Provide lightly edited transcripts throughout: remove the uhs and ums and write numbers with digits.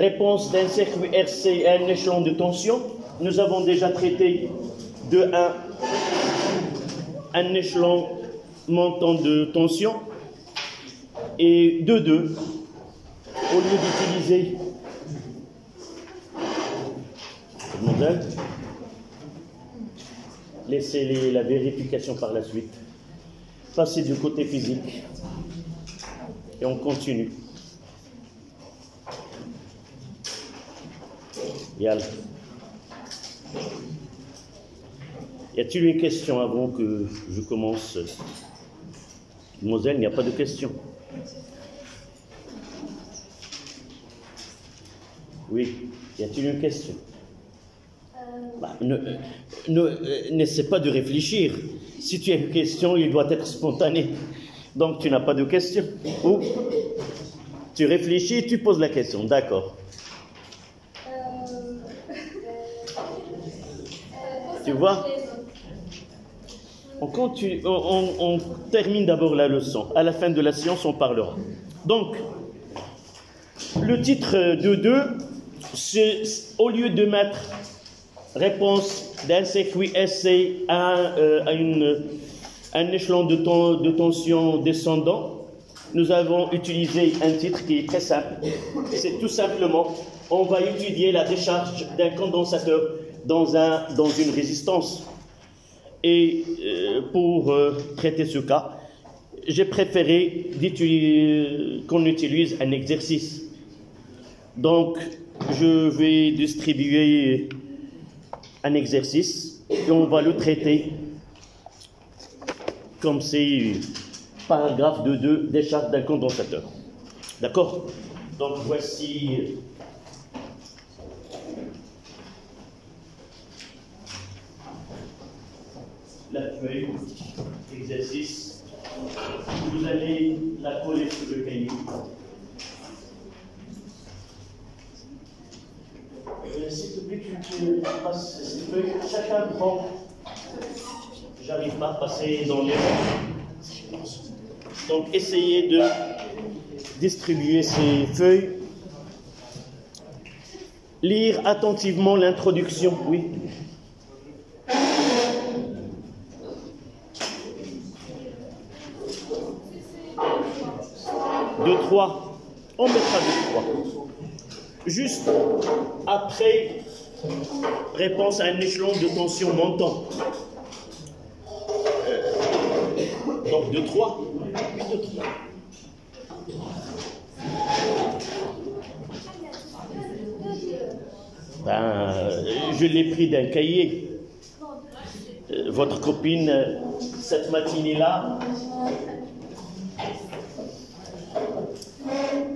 réponse d'un circuit RC à un échelon de tension. Nous avons déjà traité de 1 un échelon montant de tension et de 2, au lieu d'utiliser laissez la vérification par la suite. Passer du côté physique et on continue. Yalla. Y a-t-il une question avant que je commence? Mademoiselle, il n'y a pas de question. Oui, y a-t-il une question? N'essaie pas de réfléchir. Si tu as une question, il doit être spontané. Donc tu n'as pas de question. Ou tu réfléchis et tu poses la question. D'accord. Tu vois? On termine d'abord la leçon. À la fin de la séance, on parlera. Donc, le titre de 2, c'est au lieu de mettre réponse d'un circuit SC à un échelon de tension descendant, nous avons utilisé un titre qui est très simple. C'est tout simplement, on va étudier la décharge d'un condensateur dans une résistance. Et pour traiter ce cas, j'ai préféré qu'on utilise un exercice. Donc, je vais distribuer un exercice et on va le traiter comme c'est paragraphe de 2, décharge d'un condensateur. D'accord? Donc, voici la feuille exercice. Vous allez la coller sur le cahier. S'il te plaît, tu passes cette feuille. Chacun prend. J'arrive pas à passer dans les rangs. Donc, essayez de distribuer ces feuilles. Lire attentivement l'introduction. Oui. 2, 3. On mettra 2, 3. Juste après, réponse à un échelon de tension montant. Donc 2, 3. 2, 3. Je l'ai pris d'un cahier. Votre copine, cette matinée-là,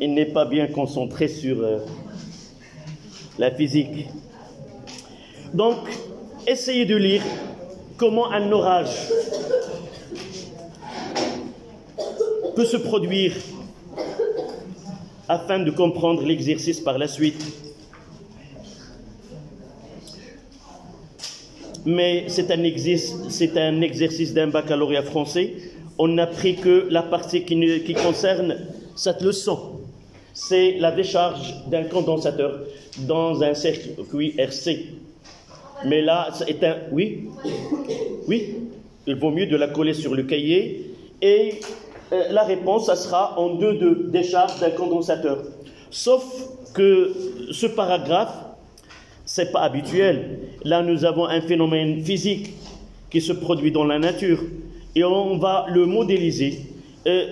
il n'est pas bien concentré sur la physique. Donc, essayez de lire comment un orage peut se produire afin de comprendre l'exercice par la suite. Mais c'est un exercice d'un baccalauréat français. On n'a pris que la partie qui concerne cette leçon. C'est la décharge d'un condensateur dans un circuit RC. Mais là, c'est un... Oui, il vaut mieux de la coller sur le cahier. Et la réponse, ça sera en 2, décharge d'un condensateur. Sauf que ce paragraphe, c'est pas habituel. Là, nous avons un phénomène physique qui se produit dans la nature. Et on va le modéliser,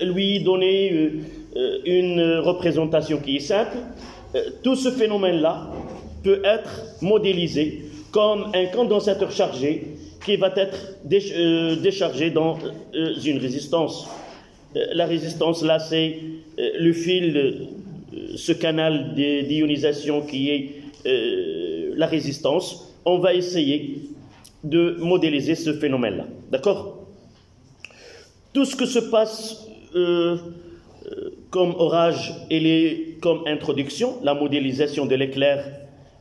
lui donner une représentation qui est simple. Tout ce phénomène-là peut être modélisé comme un condensateur chargé qui va être déchargé dans une résistance. La résistance, là, c'est le fil, ce canal d'ionisation qui est la résistance. On va essayer de modéliser ce phénomène-là. D'accord? Tout ce que se passe comme orage et comme introduction, la modélisation de l'éclair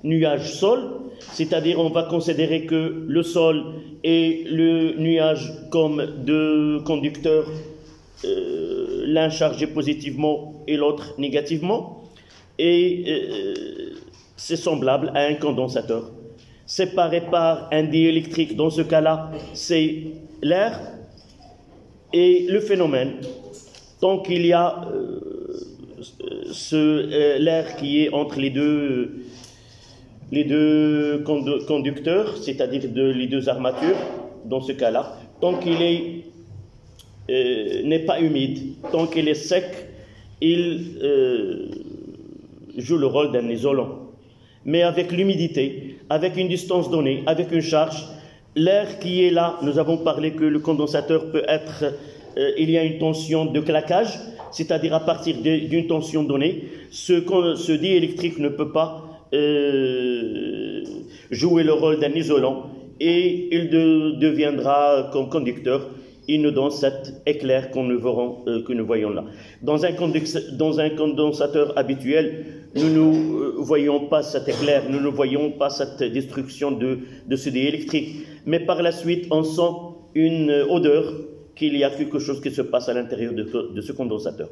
nuage-sol, c'est-à-dire on va considérer que le sol et le nuage comme deux conducteurs, l'un chargé positivement et l'autre négativement, et c'est semblable à un condensateur. Séparé par un diélectrique, dans ce cas-là, c'est l'air et le phénomène. Tant qu'il y a l'air qui est entre les deux conducteurs, c'est-à-dire les deux armatures, dans ce cas-là, tant qu'il n'est pas humide, tant qu'il est sec, il joue le rôle d'un isolant. Mais avec l'humidité, avec une distance donnée, avec une charge, l'air qui est là, nous avons parlé que le condensateur peut être, il y a une tension de claquage, c'est-à-dire à partir d'une tension donnée, ce diélectrique ne peut pas jouer le rôle d'un isolant et il deviendra comme conducteur. Il nous donne cet éclair que nous voyons là. Dans un condensateur habituel, nous ne voyons pas cet éclair, nous ne voyons pas cette destruction de ce diélectrique. Mais par la suite, on sent une odeur qu'il y a quelque chose qui se passe à l'intérieur de ce condensateur.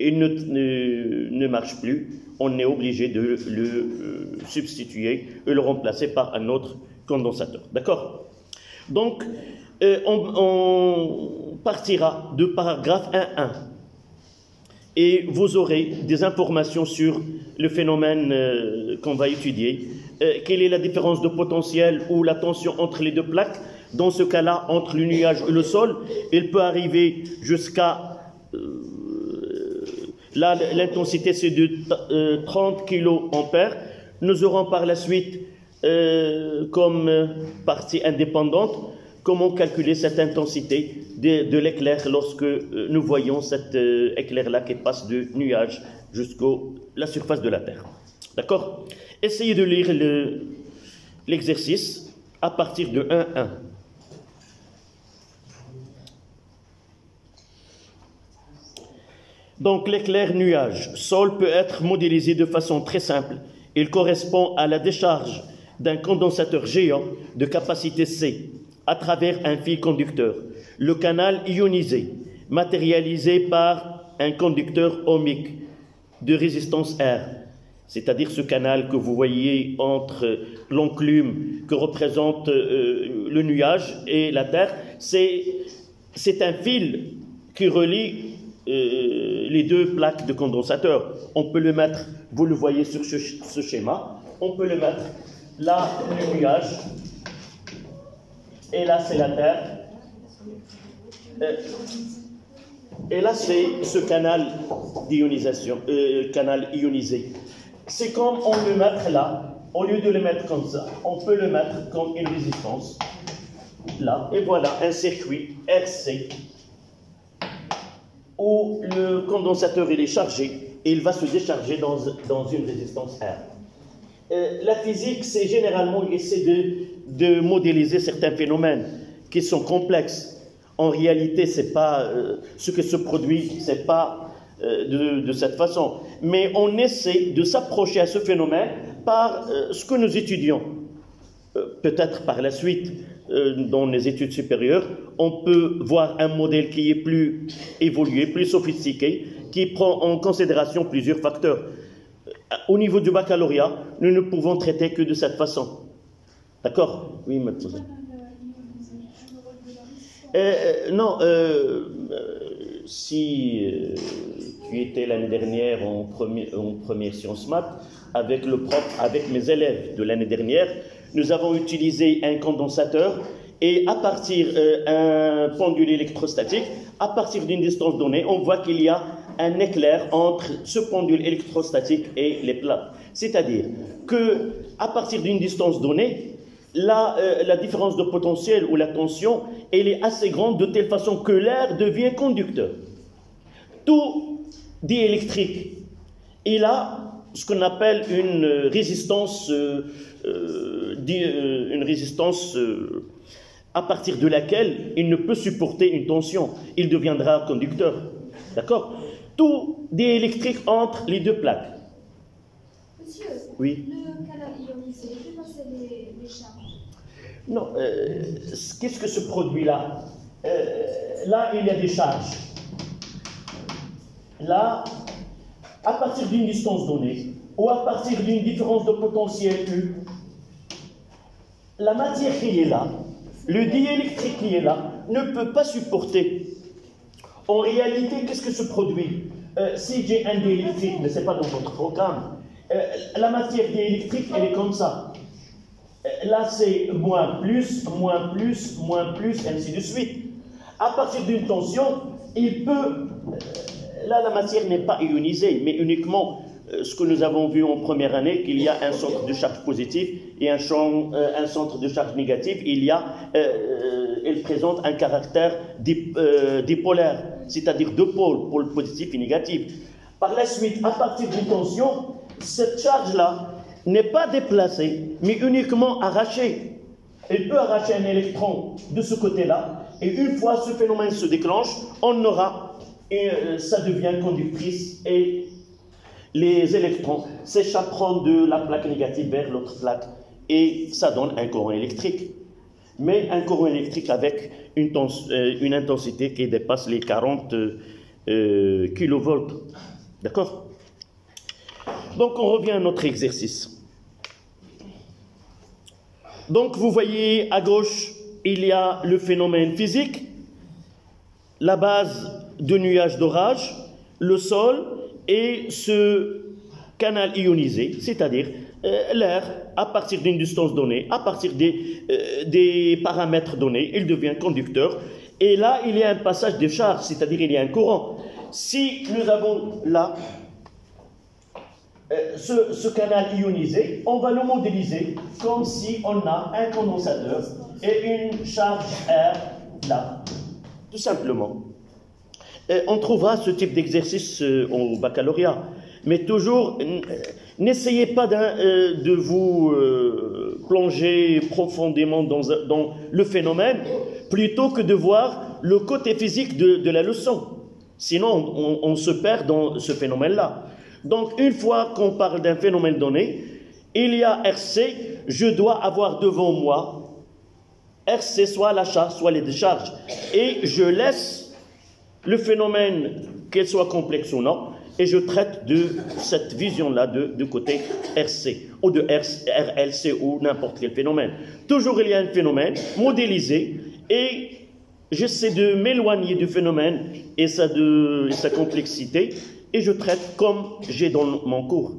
Il ne marche plus, on est obligé de le substituer et le remplacer par un autre condensateur. D'accord? Donc, on partira de paragraphe 1.1 et vous aurez des informations sur le phénomène qu'on va étudier. Quelle est la différence de potentiel ou la tension entre les deux plaques? Dans ce cas-là, entre le nuage et le sol, il peut arriver jusqu'à... là, l'intensité, c'est de 30 kA. Nous aurons par la suite, comme partie indépendante, comment calculer cette intensité de l'éclair lorsque nous voyons cet éclair-là qui passe du nuage jusqu'à la surface de la Terre. D'accord? Essayez de lire l'exercice à partir de 1.1. Donc l'éclair nuage sol peut être modélisé de façon très simple. Il correspond à la décharge d'un condensateur géant de capacité C à travers un fil conducteur, le canal ionisé, matérialisé par un conducteur ohmique de résistance R, c'est-à-dire ce canal que vous voyez entre l'enclume que représente le nuage et la Terre, c'est un fil qui relie les deux plaques de condensateur. On peut le mettre, vous le voyez sur ce schéma, on peut le mettre là, le nuage, et là c'est la Terre, et là c'est ce canal d'ionisation, canal ionisé. C'est comme on le met là, au lieu de le mettre comme ça, on peut le mettre comme une résistance, là, et voilà un circuit RC, où le condensateur il est chargé et il va se décharger dans une résistance R. La physique, c'est généralement essayer de modéliser certains phénomènes qui sont complexes. En réalité, c'est pas ce que se produit, c'est pas de cette façon. Mais on essaie de s'approcher à ce phénomène par ce que nous étudions. Peut-être par la suite, dans les études supérieures, on peut voir un modèle qui est plus évolué, plus sophistiqué, qui prend en considération plusieurs facteurs. Au niveau du baccalauréat, nous ne pouvons traiter que de cette façon. D'accord? Oui, mademoiselle. Non, si tu étais l'année dernière en première sciences maths, avec le prof, avec mes élèves de l'année dernière, nous avons utilisé un condensateur et à partir d'un pendule électrostatique, à partir d'une distance donnée, on voit qu'il y a un éclair entre ce pendule électrostatique et les plaques. C'est-à-dire qu'à partir d'une distance donnée, la différence de potentiel ou la tension, elle est assez grande de telle façon que l'air devient conducteur. Tout diélectrique, il a ce qu'on appelle une résistance, à partir de laquelle il ne peut supporter une tension. Il deviendra conducteur. D'accord? Tout diélectrique entre les deux plaques. Monsieur, oui. Le canal ionisé, il fait passer les charges. Non, qu'est-ce que ce produit-là? Là, il y a des charges. Là, à partir d'une distance donnée, ou à partir d'une différence de potentiel U, la matière qui est là, le diélectrique qui est là, ne peut pas supporter. En réalité, qu'est-ce que se produit? Si j'ai un diélectrique, mais ce n'est pas dans votre programme, la matière diélectrique, elle est comme ça. Là, c'est moins plus, moins plus, moins plus, ainsi de suite. À partir d'une tension, il peut... là, la matière n'est pas ionisée, mais uniquement ce que nous avons vu en première année, qu'il y a un centre de charge positif et un centre de charge négative. Elle présente un caractère dipolaire, c'est-à-dire deux pôles, pôle positif et négatif. Par la suite, à partir d'une tension, cette charge-là n'est pas déplacée, mais uniquement arrachée. Elle peut arracher un électron de ce côté-là, et une fois ce phénomène se déclenche, on aura, et ça devient conductrice, et les électrons s'échapperont de la plaque négative vers l'autre plaque, et ça donne un courant électrique. Mais un courant électrique avec une intensité qui dépasse les 40 kilovolts. D'accord? Donc on revient à notre exercice. Donc vous voyez à gauche, il y a le phénomène physique, la base de nuages d'orage, le sol et ce canal ionisé, c'est-à-dire l'air à partir d'une distance donnée, à partir des paramètres donnés, il devient conducteur. Et là, il y a un passage de charge, c'est-à-dire il y a un courant. Si nous avons là ce canal ionisé, on va le modéliser comme si on a un condensateur et une charge R là, tout simplement. On trouvera ce type d'exercice au baccalauréat, mais toujours, n'essayez pas de vous plonger profondément dans le phénomène, plutôt que de voir le côté physique de la leçon. Sinon, on se perd dans ce phénomène-là. Donc, une fois qu'on parle d'un phénomène donné, il y a RC, je dois avoir devant moi RC, soit la charge, soit les décharges. Et je laisse le phénomène, qu'elle soit complexe ou non, et je traite de cette vision-là du côté RC, ou de RLC, ou n'importe quel phénomène. Toujours il y a un phénomène modélisé, et j'essaie de m'éloigner du phénomène et sa complexité, et je traite comme j'ai dans mon cours.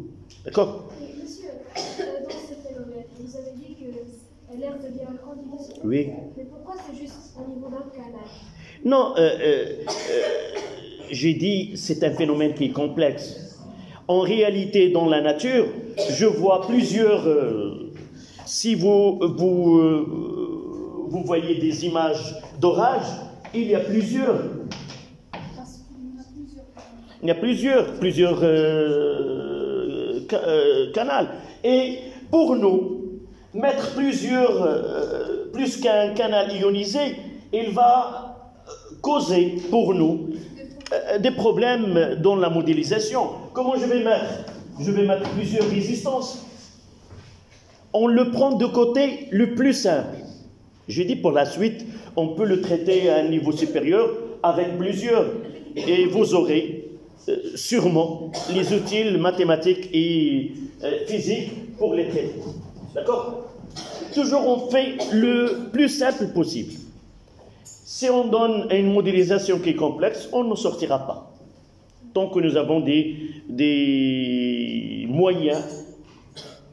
D'accord? Monsieur, dans ce phénomène, vous avez dit que l'air devient conducteur. Oui. Mais pourquoi c'est juste au niveau d'un canal? Non, j'ai dit c'est un phénomène qui est complexe. En réalité, dans la nature, je vois plusieurs... si vous voyez des images d'orage, il y a plusieurs... Il y a plusieurs canaux. Et pour nous, mettre plus qu'un canal ionisé, il va causer pour nous des problèmes dans la modélisation. Comment je vais mettre? Je vais mettre plusieurs résistances. On le prend de côté le plus simple. Je dis pour la suite, on peut le traiter à un niveau supérieur avec plusieurs. Et vous aurez sûrement les outils mathématiques et physiques pour les traiter. D'accord? Toujours on fait le plus simple possible. Si on donne une modélisation qui est complexe, on ne sortira pas. Tant que nous avons des moyens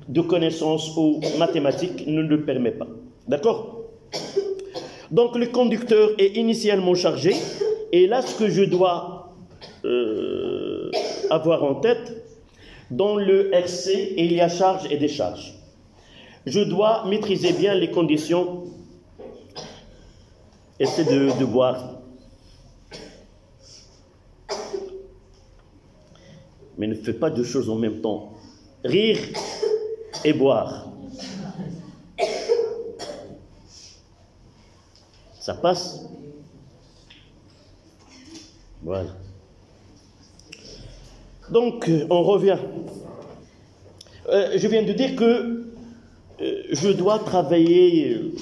de connaissance ou mathématiques ne le permet pas. D'accord? Donc le conducteur est initialement chargé, et là ce que je dois avoir en tête, dans le RC, il y a charge et décharge. Je dois maîtriser bien les conditions. Essayez de boire. Mais ne faites pas deux choses en même temps. Rire et boire. Ça passe? Voilà. Donc, on revient. Je viens de dire que je dois travailler.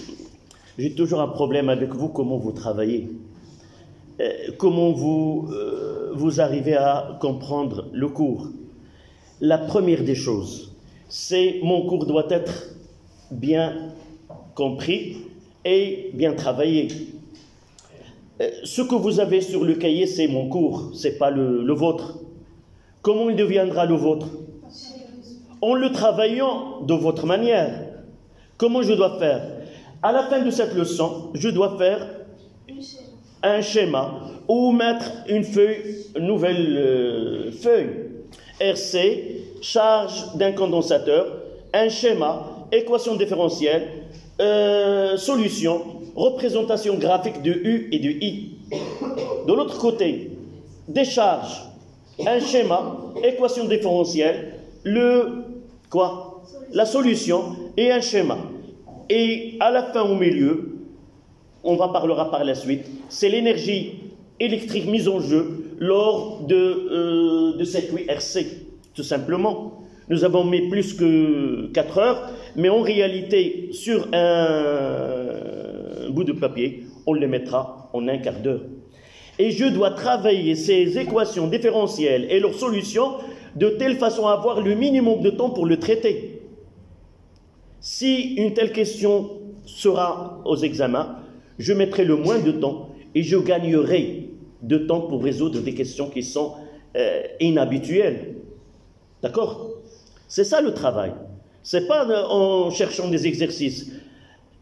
J'ai toujours un problème avec vous, comment vous travaillez. Comment vous arrivez à comprendre le cours. La première des choses, c'est mon cours doit être bien compris et bien travaillé. Ce que vous avez sur le cahier, c'est mon cours, ce n'est pas le vôtre. Comment il deviendra le vôtre? En le travaillant de votre manière. Comment je dois faire? À la fin de cette leçon, je dois faire un schéma ou mettre une nouvelle feuille. RC, charge d'un condensateur, un schéma, équation différentielle, solution, représentation graphique de U et de I. De l'autre côté, décharge, un schéma, équation différentielle, la solution et un schéma. Et à la fin, au milieu, on parlera par la suite, c'est l'énergie électrique mise en jeu lors de circuit RC, tout simplement. Nous avons mis plus que 4 heures, mais en réalité, sur un bout de papier, on le mettra en un quart d'heure. Et je dois travailler ces équations différentielles et leurs solutions de telle façon à avoir le minimum de temps pour le traiter. Si une telle question sera aux examens, je mettrai le moins de temps et je gagnerai de temps pour résoudre des questions qui sont inhabituelles. D'accord? C'est ça le travail. Ce n'est pas en cherchant des exercices.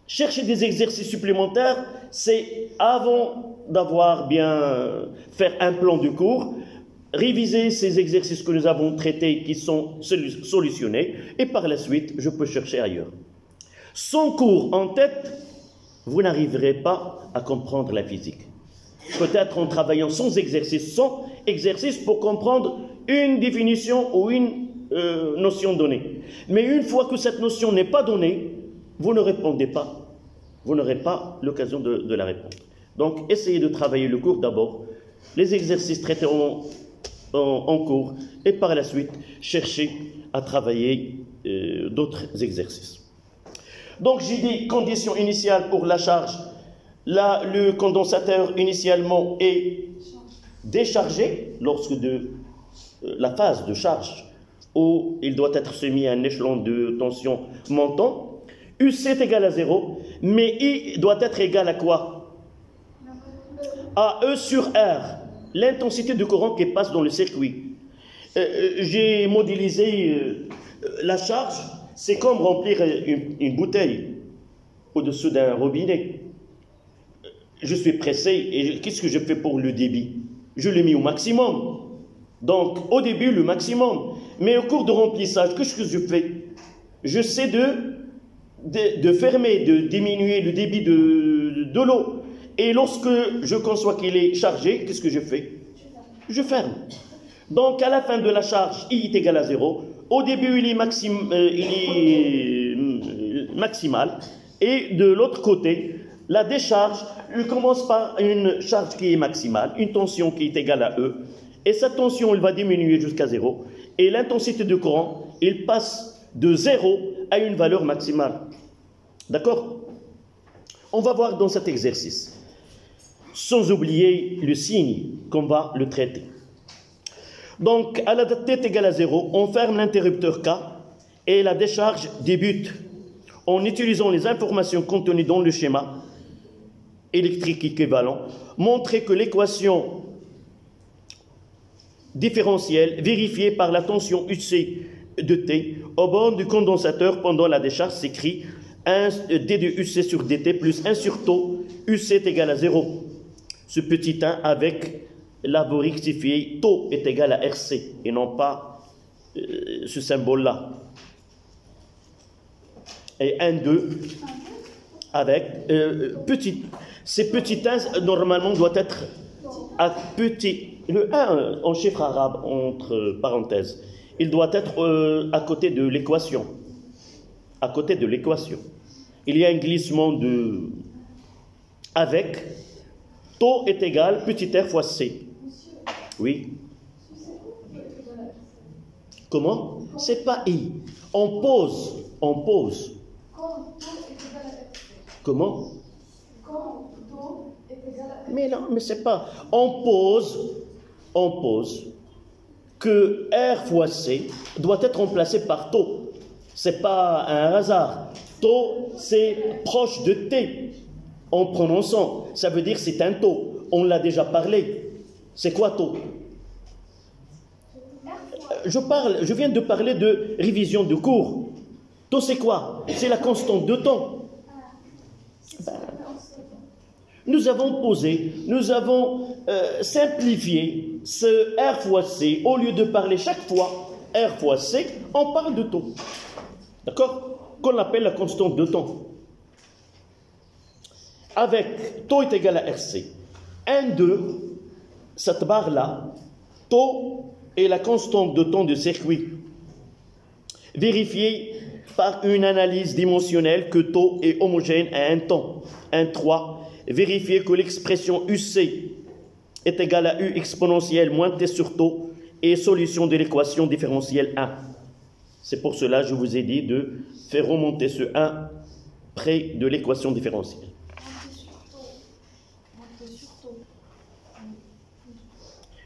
Chercher des exercices supplémentaires, c'est avant d'avoir bien fait un plan de cours, réviser ces exercices que nous avons traités qui sont solutionnés, et par la suite, je peux chercher ailleurs. Sans cours en tête, vous n'arriverez pas à comprendre la physique. Peut-être en travaillant sans exercice pour comprendre une définition ou une notion donnée. Mais une fois que cette notion n'est pas donnée, vous ne répondez pas. Vous n'aurez pas l'occasion de la répondre. Donc, essayez de travailler le cours d'abord, les exercices traités en cours, et par la suite, cherchez à travailler d'autres exercices. Donc, j'ai dit conditions initiales pour la charge. Là, le condensateur initialement est déchargé lorsque la phase de charge où il doit être soumis à un échelon de tension montant. UC est égal à 0, mais I doit être égal à quoi? À E sur R, l'intensité du courant qui passe dans le circuit. J'ai modélisé la charge, c'est comme remplir une bouteille au-dessous d'un robinet. Je suis pressé et qu'est-ce que je fais pour le débit? Je l'ai mis au maximum. Donc, au début, le maximum. Mais au cours de remplissage, qu'est-ce que je fais? Je sais de fermer, de diminuer le débit de l'eau. Et lorsque je conçois qu'il est chargé, qu'est-ce que je fais? Je ferme. Donc, à la fin de la charge, I est égal à 0. Au début, il est maximal. Et de l'autre côté, la décharge, il commence par une charge qui est maximale, une tension qui est égale à E. Et cette tension, elle va diminuer jusqu'à 0. Et l'intensité du courant, il passe de 0 à une valeur maximale. D'accord? On va voir dans cet exercice. Sans oublier le signe qu'on va le traiter. Donc, à la date t égale à 0, on ferme l'interrupteur K et la décharge débute en utilisant les informations contenues dans le schéma électrique équivalent. Montrer que l'équation différentielle vérifiée par la tension UC de T au bord du condensateur pendant la décharge s'écrit 1 D de UC sur DT plus 1 sur taux UC est égal à 0. Ce petit 1 avec la voie rectifiée, taux est égal à RC et non pas ce symbole-là. Et 1, 2 avec ces petits 1 normalement doit être à petit. Le 1 en chiffre arabe entre parenthèses, il doit être à côté de l'équation. À côté de l'équation. Il y a un glissement de avec taux est égal petit r fois c. Oui. Comment? C'est pas i. On pose. On pose. Comment? Mais non, mais c'est pas. On pose. On pose. que R fois C doit être remplacé par taux. Ce n'est pas un hasard. Taux, c'est proche de T en prononçant. Ça veut dire c'est un taux. On l'a déjà parlé. C'est quoi taux? Je viens de parler de révision de cours. Taux, c'est quoi? C'est la constante de temps. Nous avons posé, nous avons simplifié ce R fois C. Au lieu de parler chaque fois R fois C, on parle de taux. D'accord? Qu'on appelle la constante de temps. Avec taux est égal à RC. 1, 2, cette barre-là, taux est la constante de temps du circuit. Vérifiez par une analyse dimensionnelle que taux est homogène à un temps. 1, 3. Vérifiez que l'expression UC est égale à U exponentielle moins T sur taux et solution de l'équation différentielle 1. C'est pour cela que je vous ai dit de faire remonter ce 1 près de l'équation différentielle.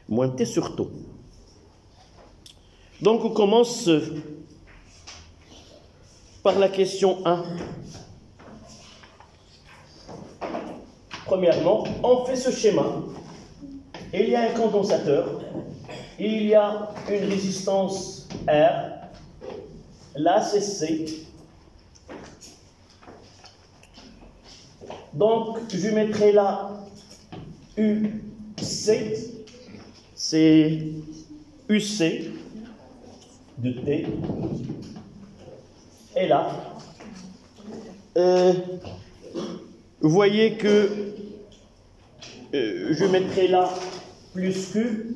Moins T sur taux. Donc on commence par la question 1. Premièrement, on fait ce schéma. Il y a un condensateur, il y a une résistance R, là c'est C. Donc je mettrai là UC, c'est UC de T. Et là, vous voyez que je mettrai là plus Q.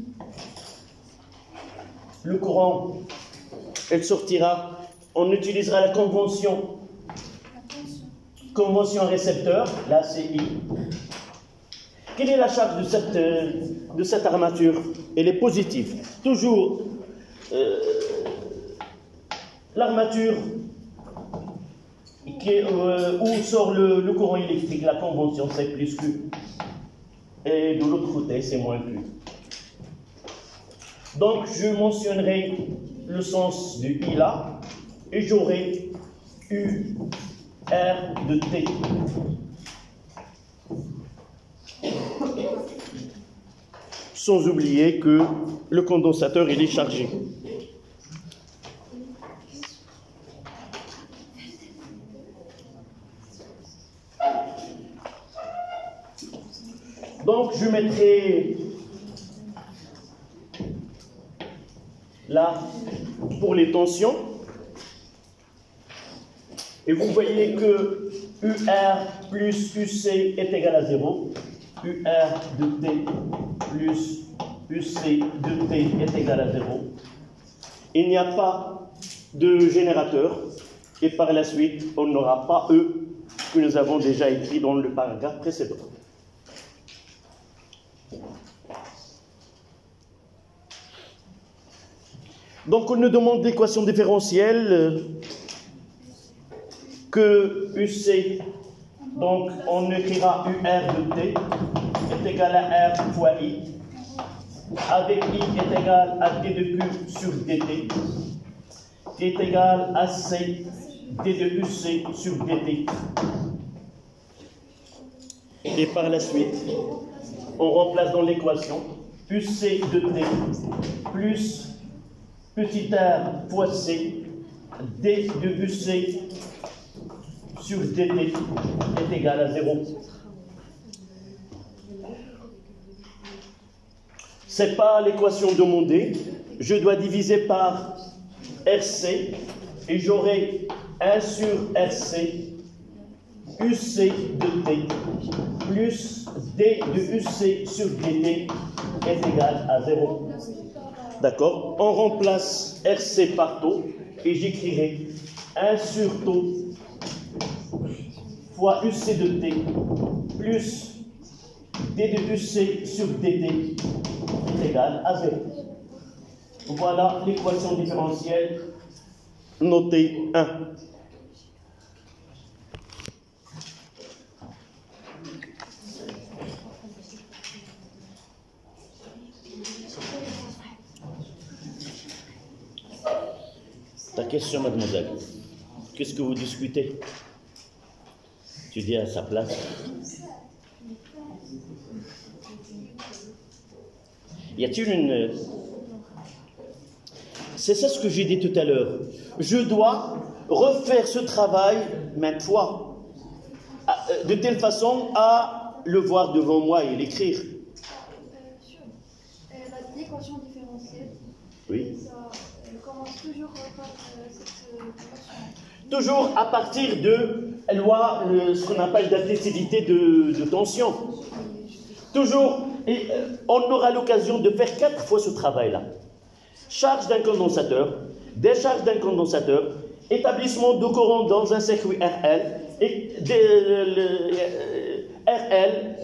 Le courant, elle sortira. On utilisera la convention récepteur. Là, c'est I. Quelle est la charge de cette armature? Elle est positive. Toujours, l'armature où sort le courant électrique, la convention, c'est plus Q. Et de l'autre côté, c'est moins Q. Donc, je mentionnerai le sens de I là, et j'aurai U, R de T. Sans oublier que le condensateur, il est chargé. Donc, je mettrai là pour les tensions. Et vous voyez que UR plus UC est égal à 0. UR de T plus UC de T est égal à 0. Il n'y a pas de générateur. Et par la suite, on n'aura pas E que nous avons déjà écrit dans le paragraphe précédent. Donc, on nous demande l'équation différentielle que UC, donc on écrira UR de T est égal à R fois I, avec I est égal à D de Q sur DT, qui est égal à C, D de UC sur DT. Et par la suite, on remplace dans l'équation UC de T plus petit r fois C, D de UC sur DT est égal à 0. Ce n'est pas l'équation demandée. Je dois diviser par RC et j'aurai 1 sur RC UC de T plus D de UC sur DT est égal à 0. D'accord? On remplace RC par taux et j'écrirai 1 sur taux fois UC de T plus D de UC sur DT est égal à 0. Voilà l'équation différentielle notée 1. Ta question, mademoiselle. Qu'est-ce que vous discutez? Tu dis à sa place. Y a-t-il une... C'est ça ce que j'ai dit tout à l'heure. Je dois refaire ce travail maintes fois, de telle façon à le voir devant moi et l'écrire. L'équation différentielle, Oui. ça commence toujours par cette équation. Toujours à partir de loi, ce qu'on appelle d'intensité de tension. Toujours, et on aura l'occasion de faire 4 fois ce travail-là. Charge d'un condensateur, décharge d'un condensateur, établissement de courant dans un circuit RL, et RL,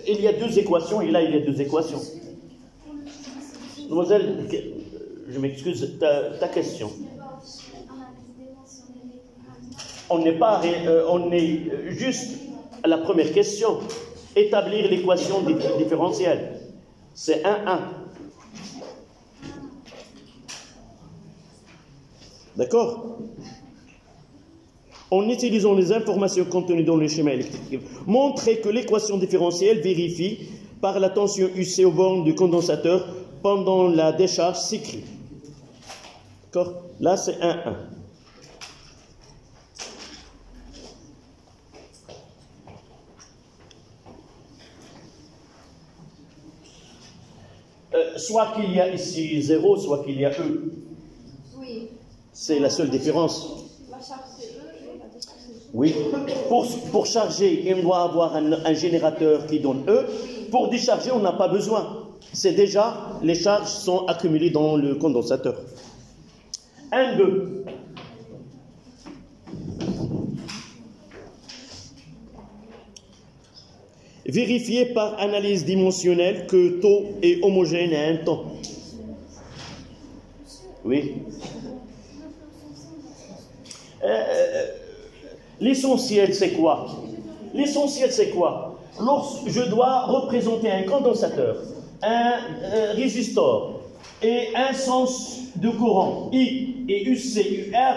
il y a 2 équations, et là il y a 2 équations. Mademoiselle, je m'excuse, ta question. On n'est pas, on est juste à la première question. Établir l'équation différentielle. C'est 1-1. D'accord? En utilisant les informations contenues dans le schéma électrique, montrer que l'équation différentielle vérifie par la tension UC aux bornes du condensateur pendant la décharge s'écrit. D'accord? Là, c'est 1-1. Soit qu'il y a ici 0, soit qu'il y a E. Oui. C'est la seule différence. La charge c'est E et la décharge c'est E. Oui. Pour charger, il doit avoir un générateur qui donne E. Pour décharger, on n'a pas besoin. C'est déjà, les charges sont accumulées dans le condensateur. 1, 2. Vérifier par analyse dimensionnelle que taux est homogène à un temps. Oui. L'essentiel, c'est quoi? L'essentiel, c'est quoi? Lorsque je dois représenter un condensateur, un résistor et un sens de courant I et UC/UR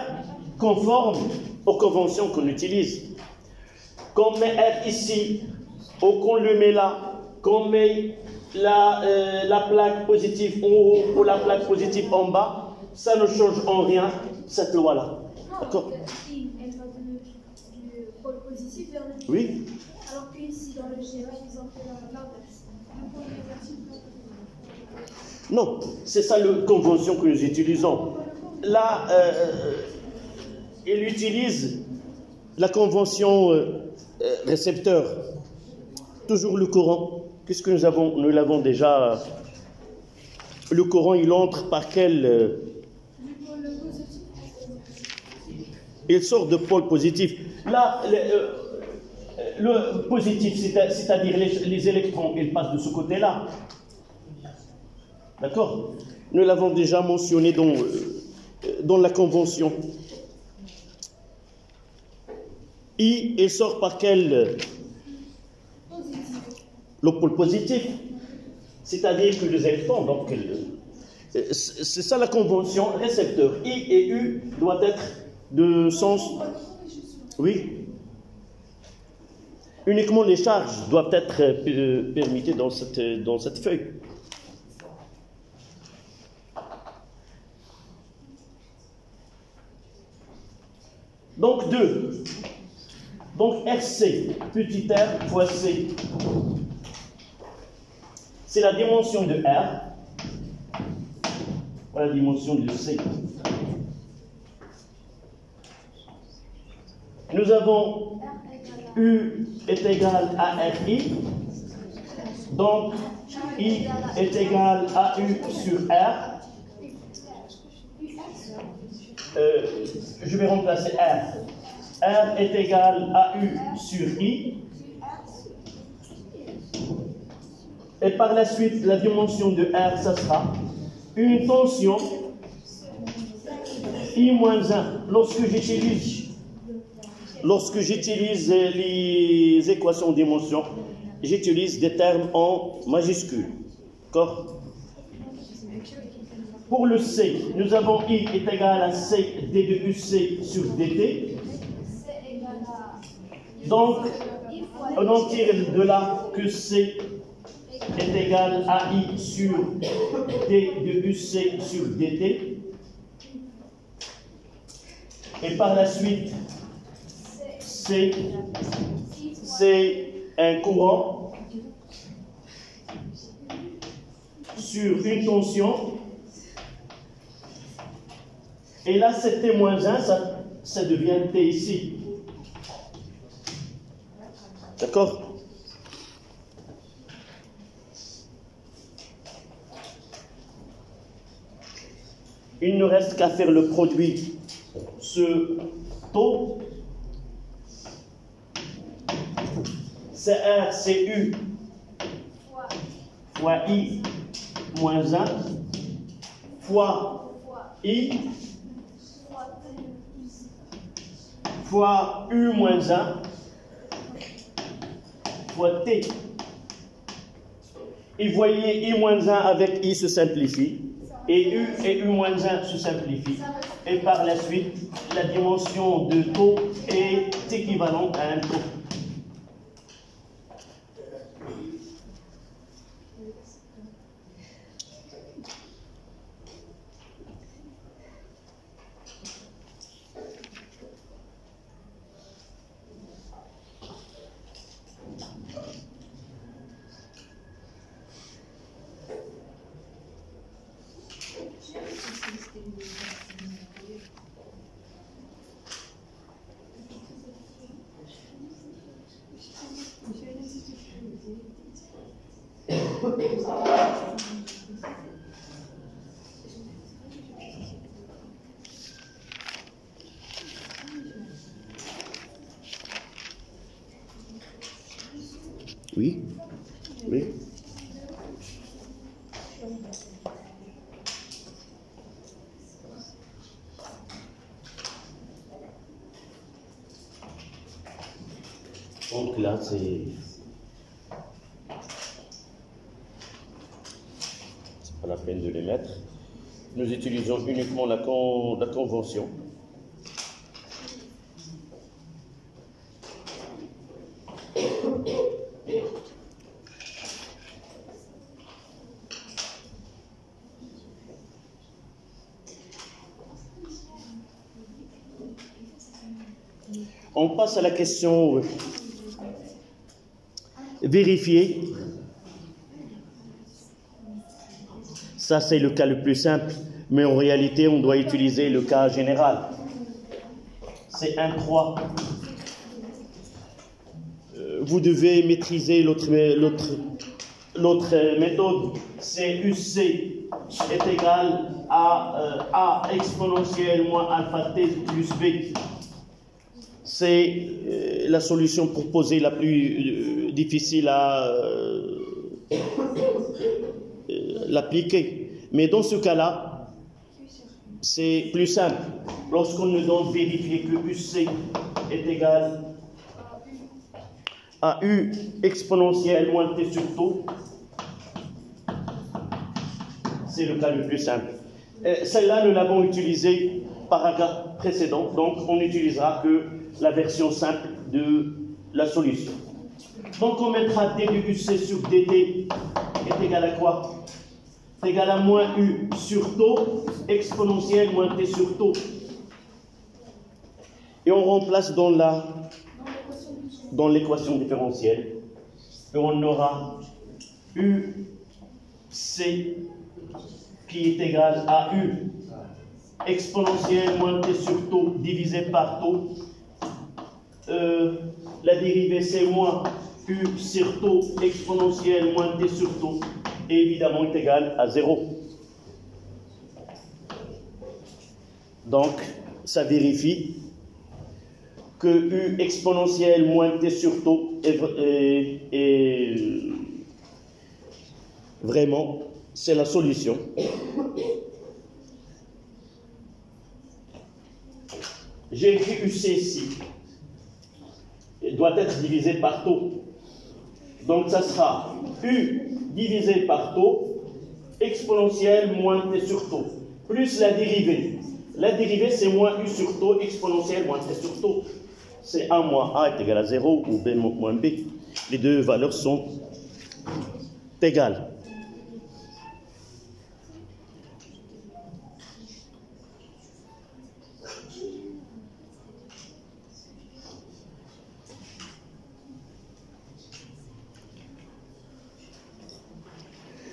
conformes aux conventions qu'on utilise. Qu'on met R ici, ou qu'on le met là, qu'on met la plaque positive en haut ou la plaque positive en bas, ça ne change en rien cette loi-là. D'accord? Elle va du pôle positif vers le négatif. Oui. Alors qu'ici, dans le schéma, ils ont fait l'inverse. Du pôle négatif vers le positif. Non, c'est ça la convention que nous utilisons. Là, il utilise la convention récepteur. Toujours le courant. Qu'est-ce que nous avons? Nous l'avons déjà. Le courant, il entre par quel... Il sort de pôle positif. Là, le positif, c'est-à-dire les électrons, ils passent de ce côté-là. D'accord? Nous l'avons déjà mentionné dans la convention. I, il sort par quel... Le pôle positif. C'est-à-dire que les électrons, donc, c'est ça la convention, récepteur. I et U doivent être de sens... Oui. Uniquement les charges doivent être permises dans cette feuille. Donc 2. Donc RC, petit r fois C. C'est la dimension de R. Voilà la dimension de C. Nous avons U est égal à RI. Donc I est égal à U sur R. Je vais remplacer R. R est égal à U sur I. Et par la suite, la dimension de R, ça sera une tension I-1. Lorsque j'utilise les équations d'émotion, j'utilise des termes en majuscules. D'accord? Pour le C, nous avons I est égal à C d de UC sur dt. Donc, on en tire de là que C est égal à I sur d de UC sur dt. Et par la suite, C, c'est un courant sur une tension. Et là, c'est T-1, ça devient T ici. D'accord? Il ne reste qu'à faire le produit. Ce taux, C1, CU fois I moins 1 fois I fois U moins 1 fois T. Et voyez, I moins 1 avec I se simplifie, et U moins 1 se simplifient. Et par la suite, la dimension de taux est équivalente à un taux. Oui, oui. Donc là, c'est pas la peine de les mettre. Nous utilisons uniquement la convention. On passe à la question vérifier. Ça, c'est le cas le plus simple, mais en réalité, on doit utiliser le cas général. C'est 1,3. Vous devez maîtriser l'autre méthode. C'est UC est égal à A exponentielle moins alpha t plus B. C'est la solution proposée la plus difficile à l'appliquer. Mais dans ce cas-là, c'est plus simple. Lorsqu'on nous donne vérifier que UC est égal à U exponentielle moins T sur taux, c'est le cas le plus simple. Celle-là, nous l'avons utilisée paragraphe précédent, donc on n'utilisera que la version simple de la solution. Donc on mettra d de UC sur dt est égal à quoi? C'est égal à moins U sur taux exponentielle moins T sur taux. Et on remplace dans l'équation différentielle. Et on aura UC qui est égal à U exponentielle moins T sur taux divisé par taux. La dérivée c'est moins U sur taux exponentielle moins T sur taux, et évidemment est égal à 0. Donc ça vérifie que U exponentielle moins T sur taux est vraiment, c'est la solution. J'ai écrit UC ici. Il doit être divisé par taux. Donc ça sera U divisé par taux exponentielle moins t sur tau, plus la dérivée. La dérivée, c'est moins u sur tau exponentielle moins t sur tau. C'est a moins a est égal à 0 ou b moins b. Les deux valeurs sont égales.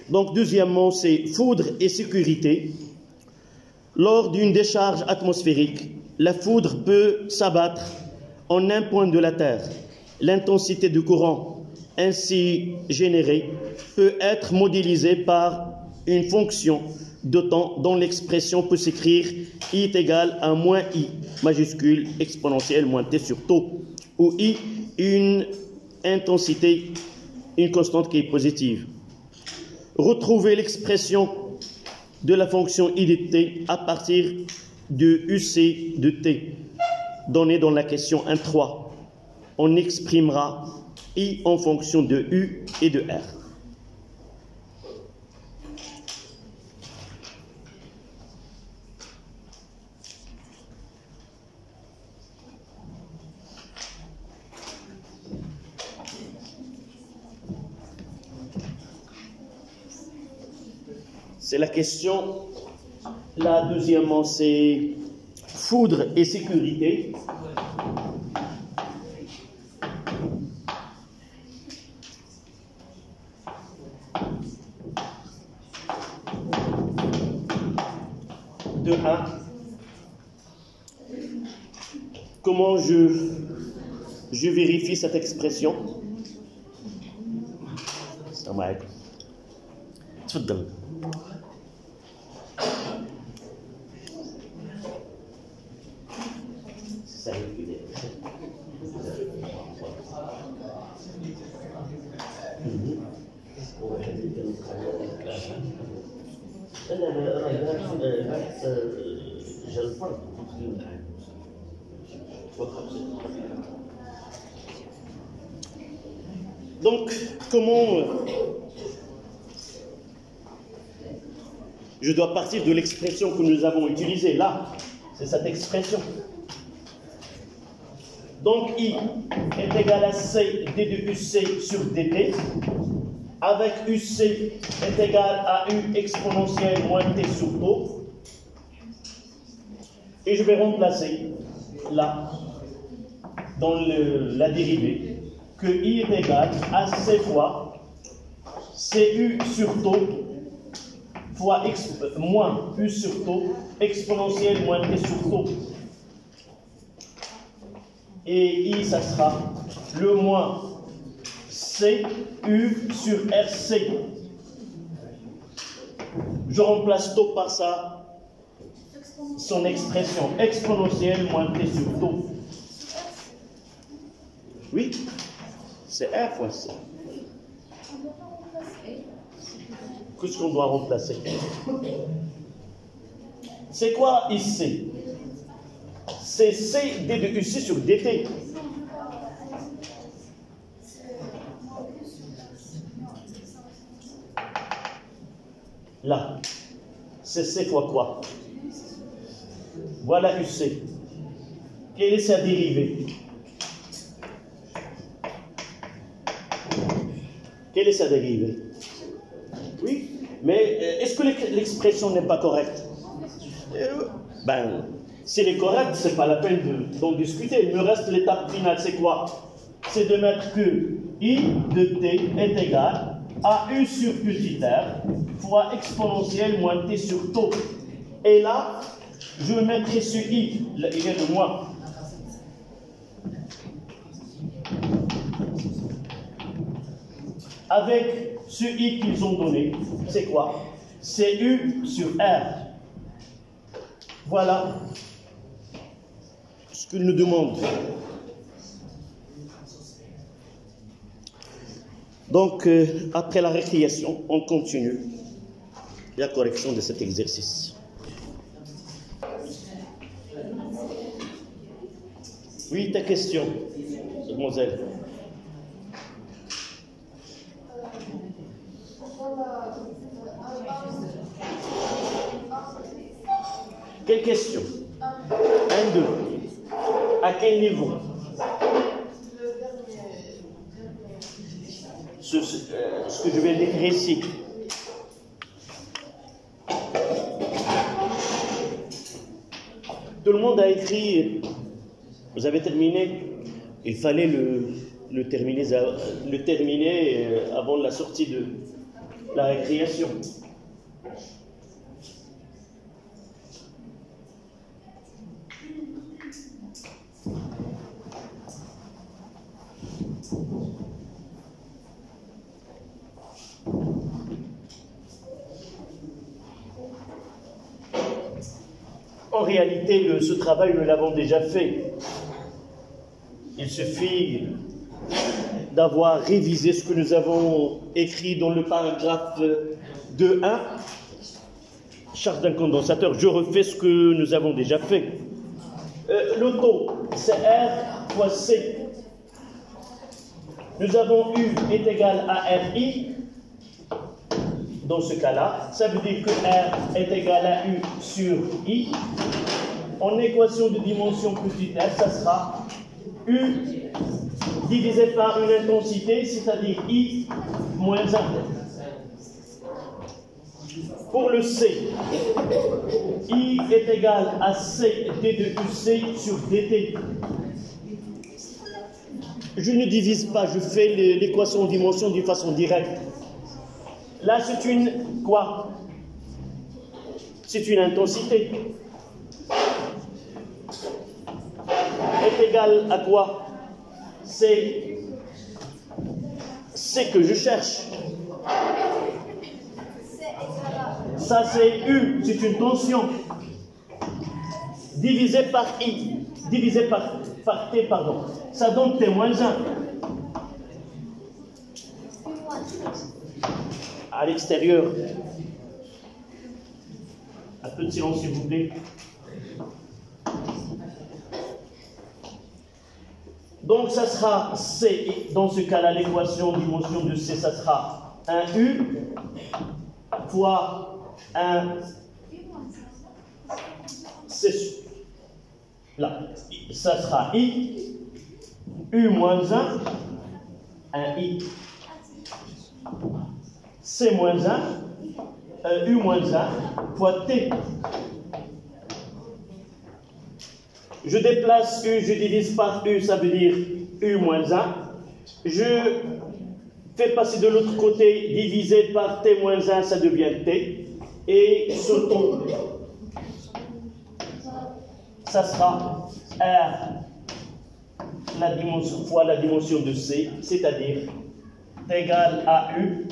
Donc, deuxièmement, c'est foudre et sécurité. Lors d'une décharge atmosphérique, la foudre peut s'abattre en un point de la Terre. L'intensité du courant ainsi générée peut être modélisée par une fonction de temps dont l'expression peut s'écrire I est égal à moins I majuscule exponentielle moins t sur tau, où I une intensité, une constante qui est positive. Retrouver l'expression de la fonction I de t à partir de UC de t, donné dans la question 1.3. On exprimera I en fonction de U et de R. C'est la question. La deuxièmement, c'est foudre et sécurité. De 1. Comment je vérifie cette expression? Assalamu alaikum. تفضل. Donc, comment je dois partir de l'expression que nous avons utilisée là, c'est cette expression. Donc, I est égal à C d de UC sur dt, avec UC est égal à U exponentielle moins t sur tau. Et je vais remplacer là, dans la dérivée, que I est égal à C fois CU sur tau fois moins U sur tau exponentielle moins t sur tau. Et I, ça sera le moins CU sur RC. Je remplace tau par ça, son expression exponentielle moins t sur tau. Oui, c'est R fois C. Qu'est-ce qu'on doit remplacer? C'est quoi ici? C'est C d de UC sur dt. Là, c'est C fois quoi? Voilà UC. Quelle est sa dérivée? Quelle est sa dérivée? Oui, mais est-ce que l'expression n'est pas correcte? Ben, si elle est correcte, ce n'est pas la peine d'en discuter. Il me reste l'étape finale, c'est quoi? C'est de mettre que I de t est égal à U sur petit r fois exponentielle moins t sur tau. Et là, je mettrai ce I, il est de moi. Avec ce I qu'ils ont donné, c'est quoi? C'est U sur R. Voilà ce qu'ils nous demandent. Donc, après la récréation, on continue la correction de cet exercice. Oui, ta question, mademoiselle. Quelle question? 1, 2. À quel niveau? Ce que je vais décrire ici. Tout le monde a écrit. Vous avez terminé? Il fallait le terminer avant la sortie de la récréation. En réalité, ce travail, nous l'avons déjà fait. Il suffit d'avoir révisé ce que nous avons écrit dans le paragraphe 2.1. Charge d'un condensateur. Je refais ce que nous avons déjà fait. Le taux, c'est R fois C. Nous avons U est égal à RI. Dans ce cas-là, ça veut dire que R est égal à U sur I. En équation de dimension petit r, ça sera U divisé par une intensité, c'est-à-dire I moins 1. Pour le C, I est égal à C d de UC sur dt. Je ne divise pas, je fais l'équation en dimension d'une façon directe. Là, c'est une quoi? C'est une intensité. Est égal à quoi? C'est que je cherche. Ça, c'est U, c'est une tension. Divisé par I, divisé par T, pardon. Ça donne T moins 1. À l'extérieur. Un peu de silence, s'il vous plaît. Donc, ça sera C. Dans ce cas-là, l'équation dimension de C, ça sera 1U fois 1 C. Là, ça sera I. U moins 1, 1I. C moins 1, U moins 1 fois T. Je déplace U, je divise par U, ça veut dire U moins 1. Je fais passer de l'autre côté, divisé par T moins 1, ça devient T. Et ce taux, ça sera R la dimension, fois la dimension de C, c'est-à-dire T égale à U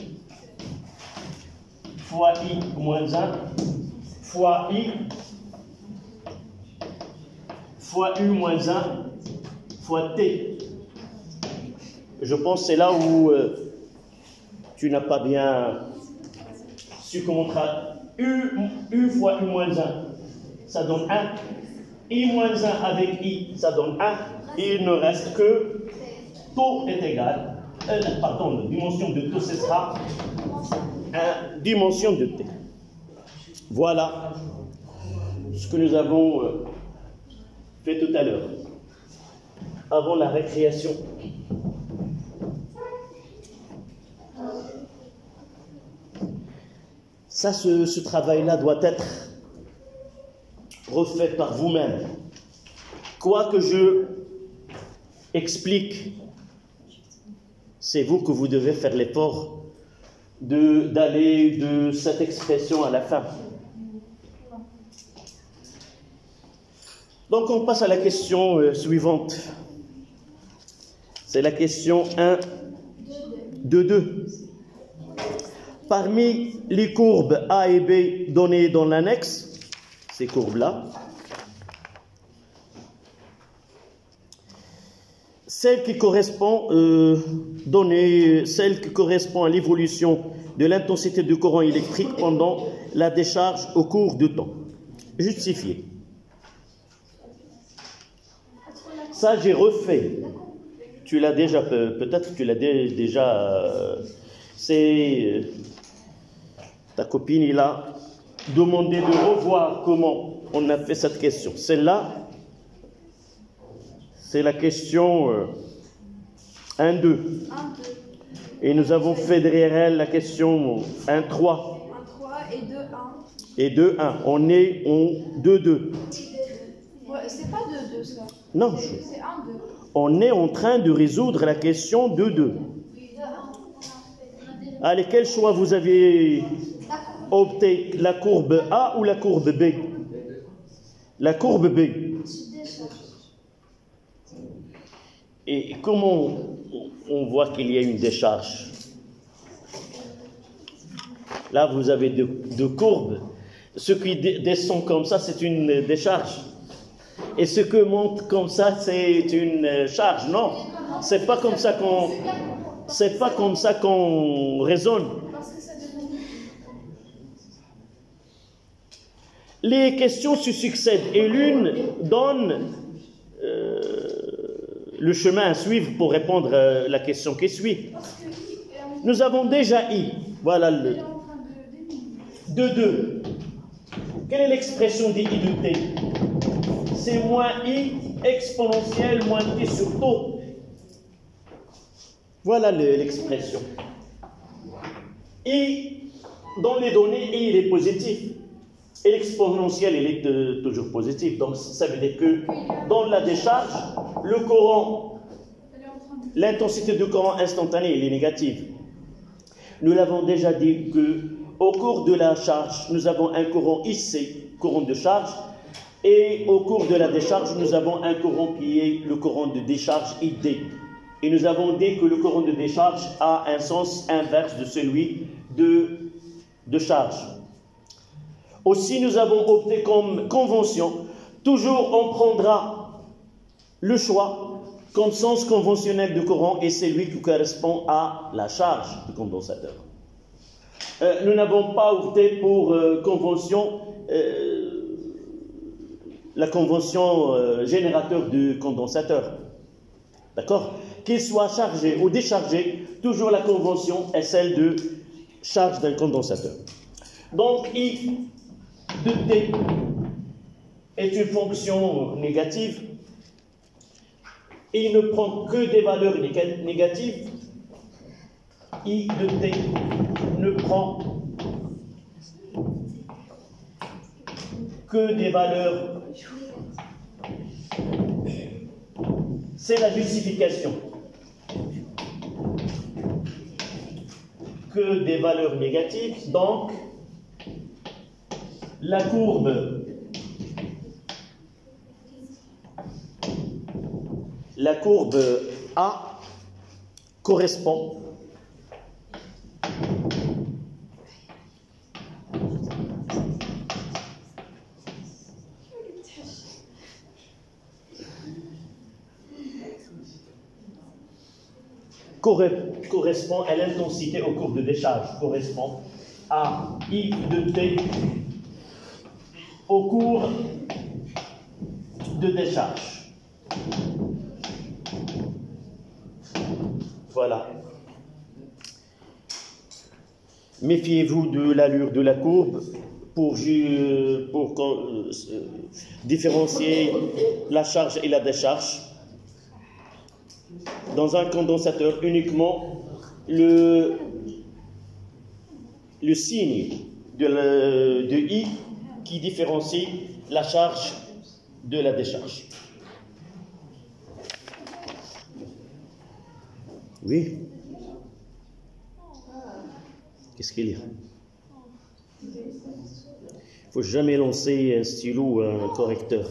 fois I moins 1 fois I fois U moins 1 fois T. Je pense que c'est là où tu n'as pas bien su comment U fois U moins 1, ça donne 1. I moins 1 avec I, ça donne 1. Et il ne reste que taux est égal. Pardon, la dimension de taux, ce sera dimension de T. Voilà ce que nous avons fait tout à l'heure, avant la récréation. Ça, ce travail-là doit être refait par vous-même. Quoi que je explique, c'est vous que vous devez faire l'effort d'aller de cette expression à la fin. Donc on passe à la question suivante. C'est la question 1 de 2. Parmi les courbes A et B données dans l'annexe, ces courbes-là, celle qui correspond à l'évolution de l'intensité du courant électrique pendant la décharge au cours du temps. Justifié. Ça, j'ai refait. Tu l'as déjà, peut-être que tu l'as déjà. C'est ta copine, il a demander de revoir comment on a fait cette question. Celle-là, c'est la question 1-2. Et nous avons fait derrière elle la question 1-3. 1-3 et 2-1. Et 2-1. On est en 2-2. Ouais, c'est pas 2-2 ça. Non. C'est 1-2. On est en train de résoudre la question 2-2. Allez, quel choix vous avez opté? La courbe A ou la courbe B? La courbe B. Et comment on voit qu'il y a une décharge? Là, vous avez deux courbes. Ce qui descend comme ça, c'est une décharge. Et ce que monte comme ça, c'est une charge. Non, c'est pas comme ça qu'on raisonne. Les questions se succèdent et l'une donne le chemin à suivre pour répondre à la question qui suit. Nous avons déjà I. Voilà le 2. Quelle est l'expression d'i de t? C'est moins I exponentielle moins t sur taux. Voilà l'expression. I, dans les données, I il est positif. Et l'exponentielle, il est toujours positif. Donc, ça veut dire que dans la décharge, le courant, l'intensité du courant instantané, elle est négative. Nous l'avons déjà dit qu'au cours de la charge, nous avons un courant IC, courant de charge, et au cours de la décharge, nous avons un courant qui est le courant de décharge ID. Et nous avons dit que le courant de décharge a un sens inverse de celui de charge. Aussi, nous avons opté comme convention, toujours on prendra le choix comme sens conventionnel de courant et c'est lui qui correspond à la charge du condensateur. Nous n'avons pas opté pour convention, la convention générateur du condensateur. D'accord? Qu'il soit chargé ou déchargé, toujours la convention est celle de charge d'un condensateur. Donc, I de t est une fonction négative. Il ne prend que des valeurs négatives. I de t ne prend que des valeurs. C'est la justification. Que des valeurs négatives. Donc, la courbe A correspond à l'intensité au cours de décharge, correspond à I de t au cours de décharge. Voilà. Méfiez-vous de l'allure de la courbe pour différencier la charge et la décharge. Dans un condensateur, uniquement le signe de I qui différencie la charge de la décharge. Oui. Qu'est-ce qu'il y a? Il ne faut jamais lancer un stylo ou un correcteur.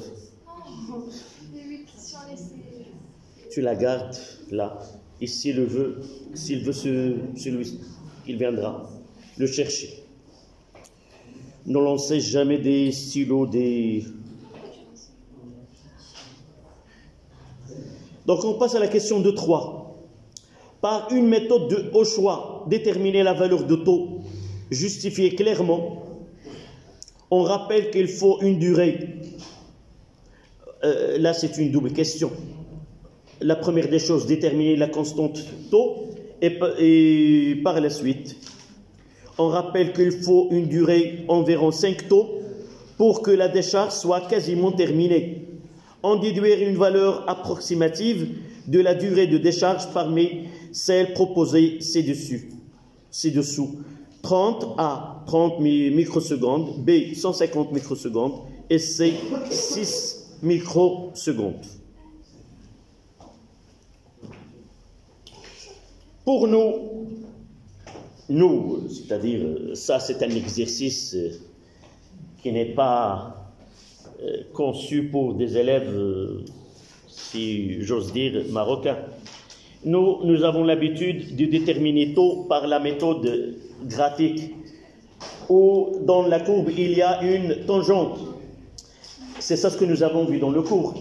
Tu la gardes là. Et s'il veut celui, il viendra le chercher. Ne lancez jamais des stylos, Donc on passe à la question de 3. Par une méthode au choix, déterminer la valeur de taux justifiée clairement. On rappelle qu'il faut une durée. Là, c'est une double question. La première des choses, déterminer la constante taux et par la suite, On rappelle qu'il faut une durée environ 5 taux pour que la décharge soit quasiment terminée. On déduire une valeur approximative de la durée de décharge parmi celles proposées ci-dessous. 30 à 30 microsecondes, B 150 microsecondes et C 6 microsecondes. Pour nous, c'est-à-dire, ça c'est un exercice qui n'est pas conçu pour des élèves, si j'ose dire, marocains. Nous avons l'habitude de déterminer taux par la méthode graphique, où dans la courbe il y a une tangente. C'est ça ce que nous avons vu dans le cours.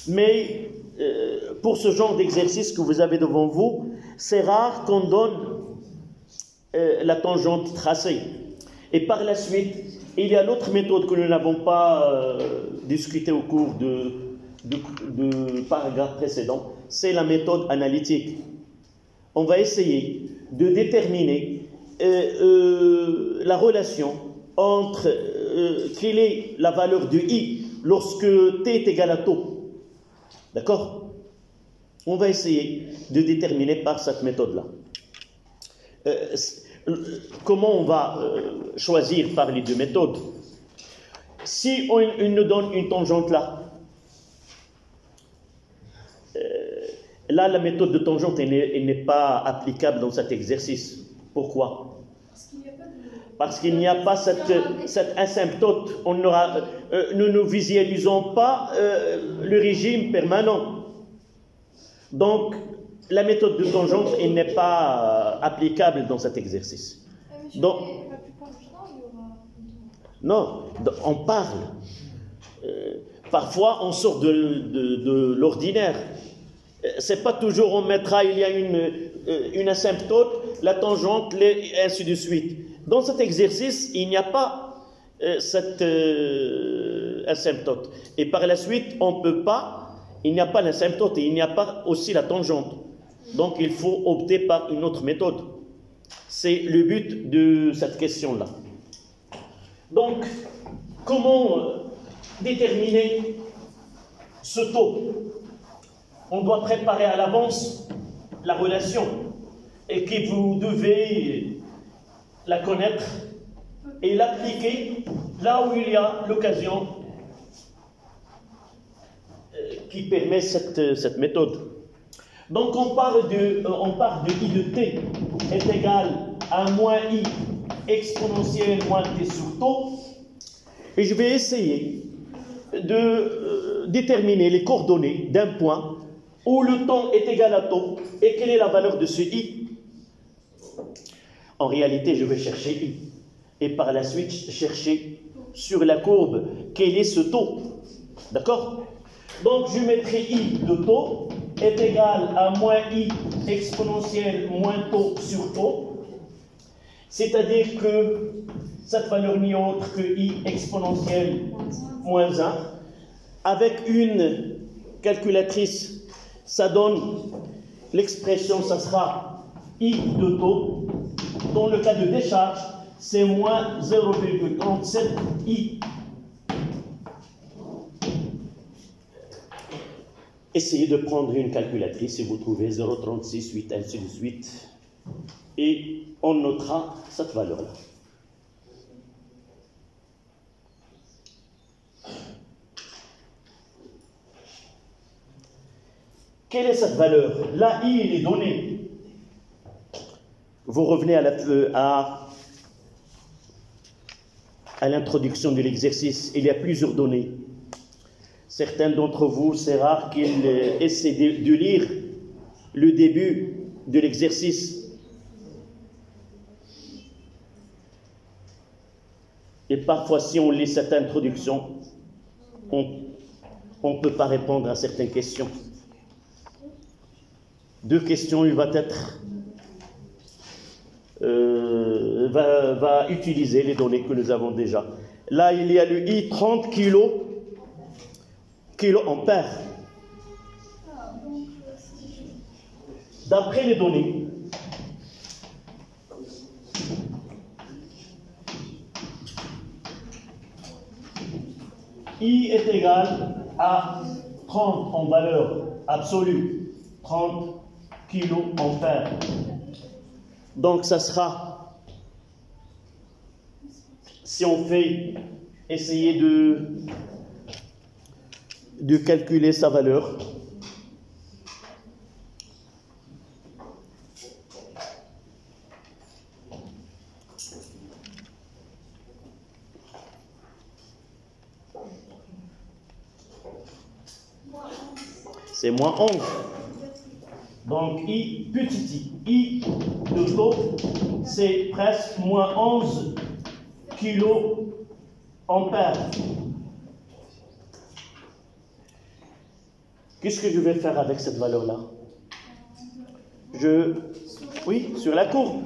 Mais pour ce genre d'exercice que vous avez devant vous, c'est rare qu'on donne la tangente tracée. Et par la suite, il y a l'autre méthode que nous n'avons pas discutée au cours de paragraphe précédent, c'est la méthode analytique. On va essayer de déterminer la relation entre quelle est la valeur de I lorsque T est égal à taux. D'accord? On va essayer de déterminer par cette méthode-là. Comment on va choisir par les deux méthodes? Si on nous donne une tangente là, la méthode de tangente elle n'est pas applicable dans cet exercice. Pourquoi? Parce qu'il n'y a pas cette asymptote. Nous ne visualisons pas le régime permanent. Donc, la méthode de tangente elle n'est pas applicable dans cet exercice. Donc, non, on parle. Parfois, on sort de l'ordinaire. C'est pas toujours on mettra, il y a une asymptote, la tangente, et ainsi de suite. Dans cet exercice, il n'y a pas cette asymptote. Et par la suite, on peut pas, il n'y a pas l'asymptote et il n'y a pas aussi la tangente. Donc, il faut opter par une autre méthode. C'est le but de cette question-là. Donc, comment déterminer ce taux? On doit préparer à l'avance la relation et que vous devez la connaître et l'appliquer là où il y a l'occasion qui permet cette méthode. Donc on part de I de T est égal à moins I exponentielle moins T sur taux, et je vais essayer de déterminer les coordonnées d'un point où le temps est égal à taux et quelle est la valeur de ce I. En réalité, je vais chercher I et par la suite chercher sur la courbe quel est ce taux. D'accord? Donc je mettrai I de taux est égal à moins I exponentielle moins taux sur taux, c'est-à-dire que cette valeur n'est autre que I exponentielle moins 1. Avec une calculatrice, ça donne l'expression, ça sera I de taux. Dans le cas de décharge, c'est moins 0,37 I. Essayez de prendre une calculatrice et vous trouvez 0,36, 8, ainsi de suite. Et on notera cette valeur-là. Quelle est cette valeur? Là, I, il est donné. Vous revenez à l'introduction de l'exercice. Il y a plusieurs données. Certains d'entre vous, c'est rare qu'ils essaient de lire le début de l'exercice. Et parfois, si on lit cette introduction, on ne peut pas répondre à certaines questions. Deux questions, il va être va utiliser les données que nous avons déjà. Là, il y a le I 30 kiloampères. D'après les données, I est égal à 30 en valeur absolue, 30 kiloampères. Donc ça sera, si on fait, essayer de calculer sa valeur. C'est moins 11. Donc, I, petit i, de taux, c'est presque moins 11 kiloampères. Qu'est-ce que je vais faire avec cette valeur-là? Oui, sur la courbe.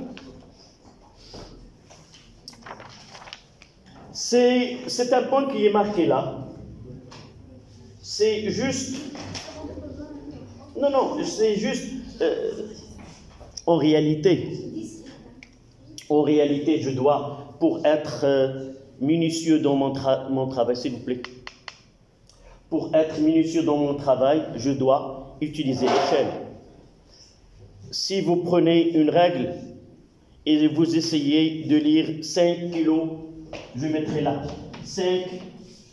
C'est un point qui est marqué là. C'est juste... Non, c'est juste... en réalité, je dois, pour être minutieux dans mon travail, s'il vous plaît, pour être minutieux dans mon travail, je dois utiliser l'échelle. Si vous prenez une règle et vous essayez de lire 5 kilos, je mettrai là, 5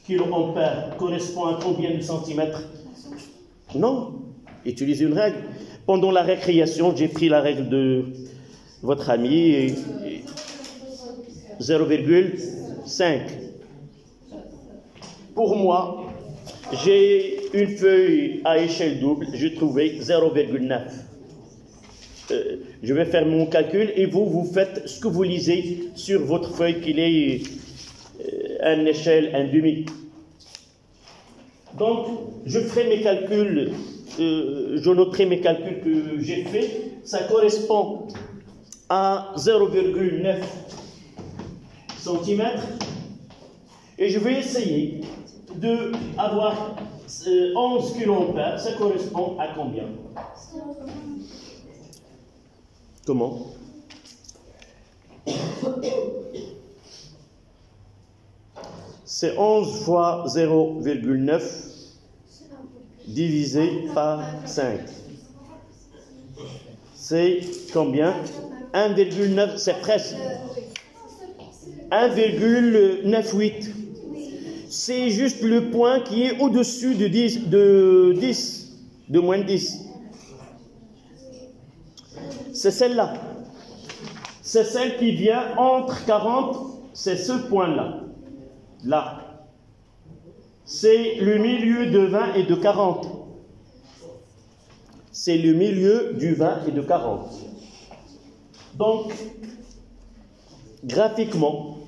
kiloampères correspond à combien de centimètres? Non. Utilisez une règle. Pendant la récréation, j'ai pris la règle de votre ami, 0,5. Pour moi, j'ai une feuille à échelle double, j'ai trouvé 0,9. Je vais faire mon calcul et vous faites ce que vous lisez sur votre feuille qu'il est une échelle, un demi. Donc, je ferai mes calculs. Je noterai mes calculs que j'ai faits. Ça correspond à 0,9 cm. Et je vais essayer d'avoir 11 kA. Ça correspond à combien? Comment? C'est 11 fois 0,9 divisé par 5. C'est combien? 1,9, c'est presque 1,98. C'est juste le point qui est au-dessus de 10, de moins de 10. C'est celle-là. C'est celle qui vient entre 40, c'est ce point-là. Là. C'est le milieu de 20 et de 40. C'est le milieu du 20 et de 40. Donc, graphiquement,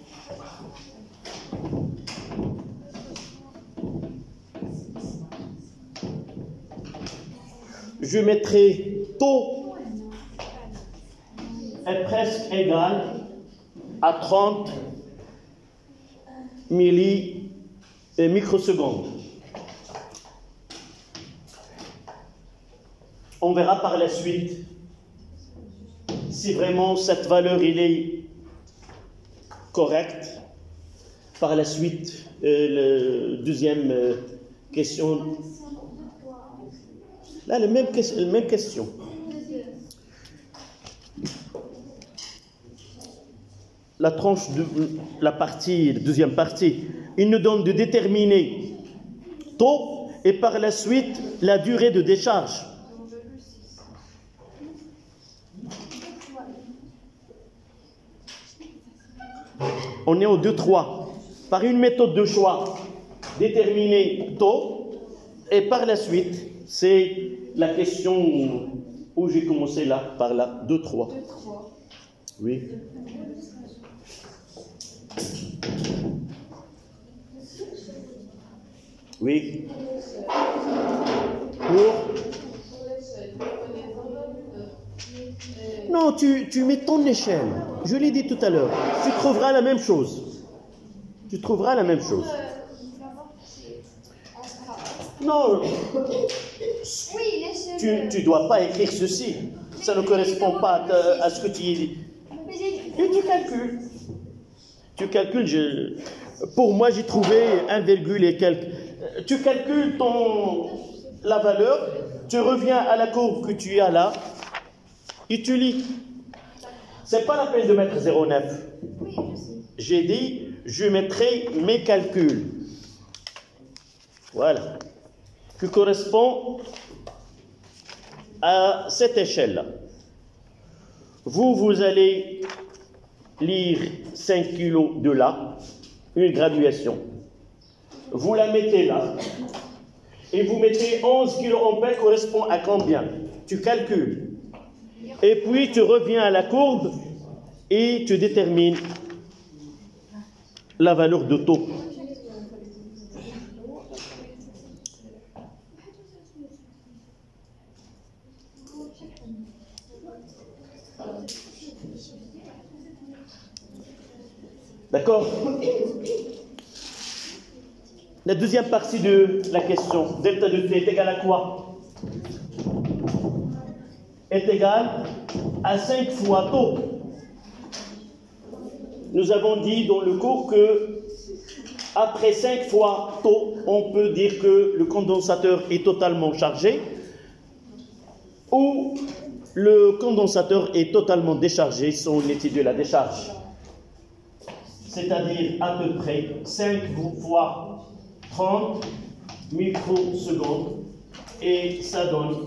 je mettrai taux est presque égal à 30 microsecondes. On verra par la suite si vraiment cette valeur il est correcte. Par la suite, la deuxième question. Là, la même question. La tranche de la deuxième partie, il nous donne de déterminer taux et par la suite la durée de décharge. On est au 2-3. Par une méthode de choix, déterminer taux et par la suite, c'est la question où j'ai commencé là, par là, 2-3. Oui. Oui. Non, tu mets ton échelle. Je l'ai dit tout à l'heure. Tu trouveras la même chose. Tu trouveras la même chose. Non. Tu ne dois pas écrire ceci. Ça ne correspond pas à ce que tu dis. Et tu calcules. Tu calcules, Pour moi, j'ai trouvé 1, et quelques. Tu calcules la valeur, tu reviens à la courbe que tu as là, et tu lis. C'est pas la peine de mettre 0,9. Oui, je sais. J'ai dit, je mettrai mes calculs. Voilà. Qui correspond à cette échelle-là. Vous allez lire 5 kilos de là, une graduation. Vous la mettez là, et vous mettez 11 kilos en paix correspond à combien? Tu calcules. Et puis tu reviens à la courbe et tu détermines la valeur de taux. D'accord? La deuxième partie de la question, delta de t est égal à quoi? Est égal à 5 fois taux. Nous avons dit dans le cours que après 5 fois taux, on peut dire que le condensateur est totalement chargé ou le condensateur est totalement déchargé si on étudie la décharge. C'est-à-dire à peu près 5 fois 30 microsecondes et ça donne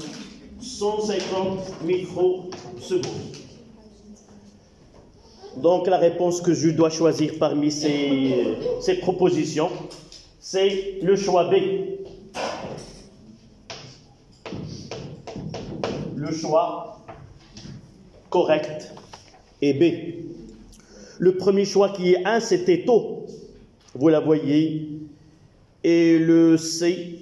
150 microsecondes. Donc la réponse que je dois choisir parmi ces propositions, c'est le choix B. Le choix correct est B. Le premier choix qui est 1, c'était taux. Vous la voyez. Et le C,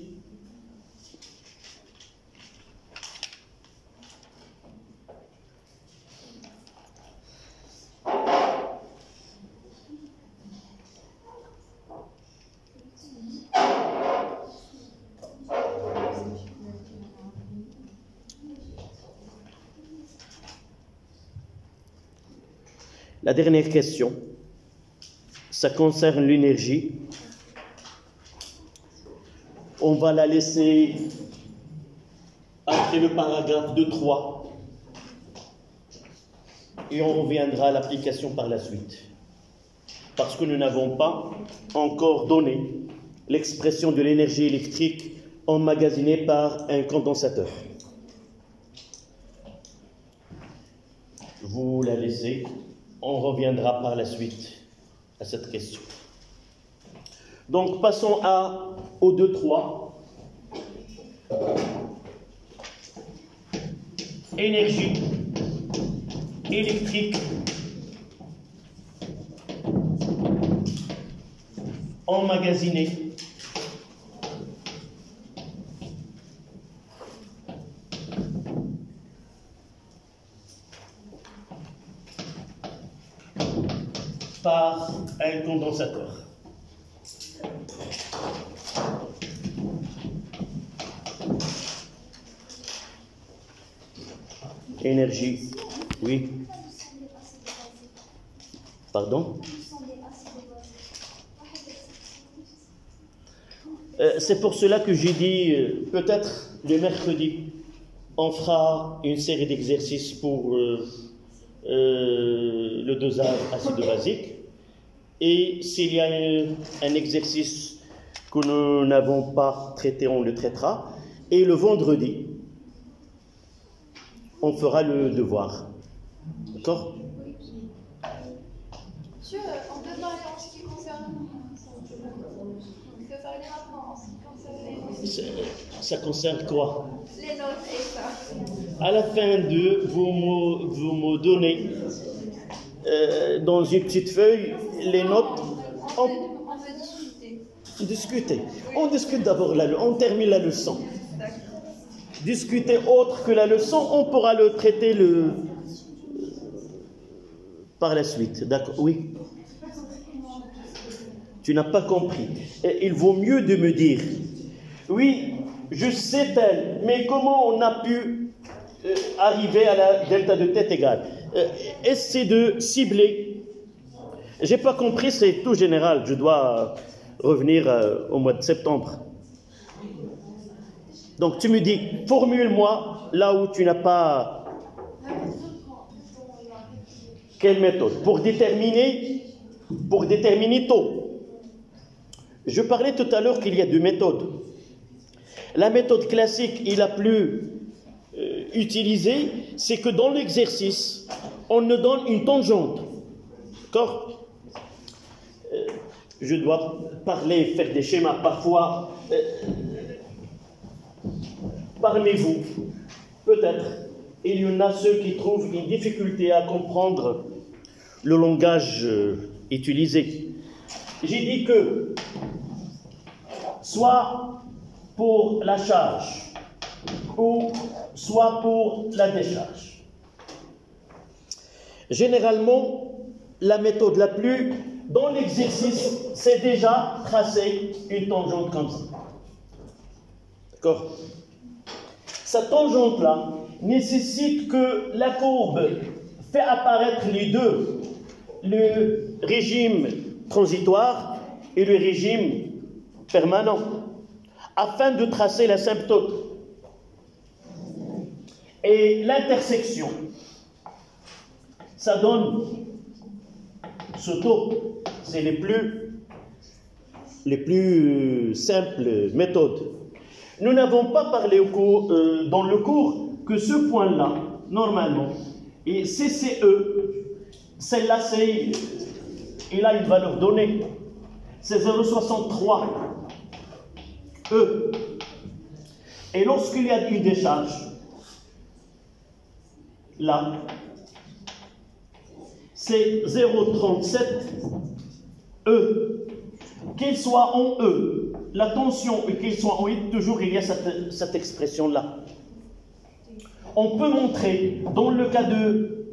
la dernière question, ça concerne l'énergie. On va la laisser après le paragraphe de 3 et on reviendra à l'application par la suite. Parce que nous n'avons pas encore donné l'expression de l'énergie électrique emmagasinée par un condensateur. Vous la laissez, on reviendra par la suite à cette question. Donc passons au 2-3. Énergie électrique emmagasinée par un condensateur. Énergie, oui. Pardon? C'est pour cela que j'ai dit, peut-être le mercredi, on fera une série d'exercices pour le dosage acido-basique. Et s'il y a un exercice que nous n'avons pas traité, on le traitera. Et le vendredi, on fera le devoir. D'accord? Monsieur, on peut parler en ce qui concerne. On peut parler maintenant en ce qui concerne les. Ça concerne quoi? Les notes et ça. À la fin de, vous me donnez dans une petite feuille les notes. On peut discuter. On discute d'abord, on termine la leçon. Discuter autre que la leçon, on pourra le traiter par la suite. D'accord? Oui. Tu n'as pas compris. Et il vaut mieux de me dire, oui, je sais tel, mais comment on a pu arriver à la delta de tête égale? Essaie de cibler J'ai pas compris, c'est tout général. Je dois revenir au mois de septembre. Donc tu me dis, formule-moi là où tu n'as pas... Quelle méthode? Pour déterminer taux. Je parlais tout à l'heure qu'il y a deux méthodes. La méthode classique et la plus utilisée, c'est que dans l'exercice, on nous donne une tangente. D'accord? Je dois parler, faire des schémas parfois. Parmi vous, peut-être, il y en a ceux qui trouvent une difficulté à comprendre le langage utilisé. J'ai dit que, soit pour la charge, ou soit pour la décharge. Généralement, la méthode la plus, dans l'exercice, c'est déjà tracer une tangente comme ça. D'accord? Cette tangente-là nécessite que la courbe fait apparaître les deux, le régime transitoire et le régime permanent, afin de tracer l'asymptote. Et l'intersection, ça donne ce taux. C'est les plus simples méthodes. Nous n'avons pas parlé dans le cours que ce point-là, normalement, et CCE, celle-là, il a une valeur donnée. C'est 0,63 E. Et lorsqu'il y a une décharge, là, c'est 0,37 E. Qu'il soit en E, la tension, et qu'il soit en I, toujours il y a cette expression-là. On peut montrer, dans le cas de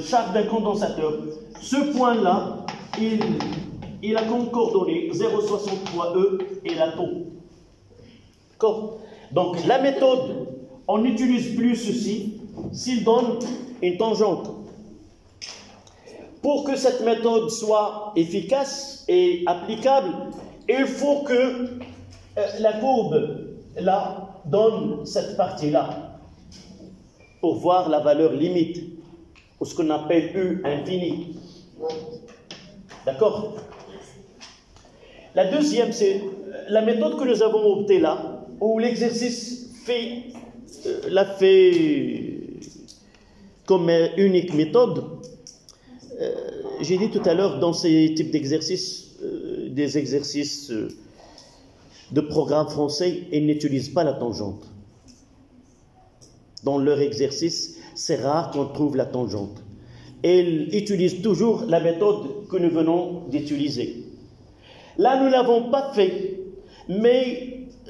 charge d'un condensateur, ce point-là, il a comme coordonnée 0,63 E et la taux. D'accord? Donc la méthode, on n'utilise plus ceci s'il donne une tangente. Pour que cette méthode soit efficace et applicable, il faut que la courbe là donne cette partie-là pour voir la valeur limite, ou ce qu'on appelle U infini. D'accord? La deuxième, c'est la méthode que nous avons optée là, où l'exercice l'a fait comme unique méthode. J'ai dit tout à l'heure, dans ces types d'exercices, des exercices de programme français, ils n'utilisent pas la tangente. Dans leur exercice, c'est rare qu'on trouve la tangente. Ils utilisent toujours la méthode que nous venons d'utiliser. Là, nous ne l'avons pas fait, mais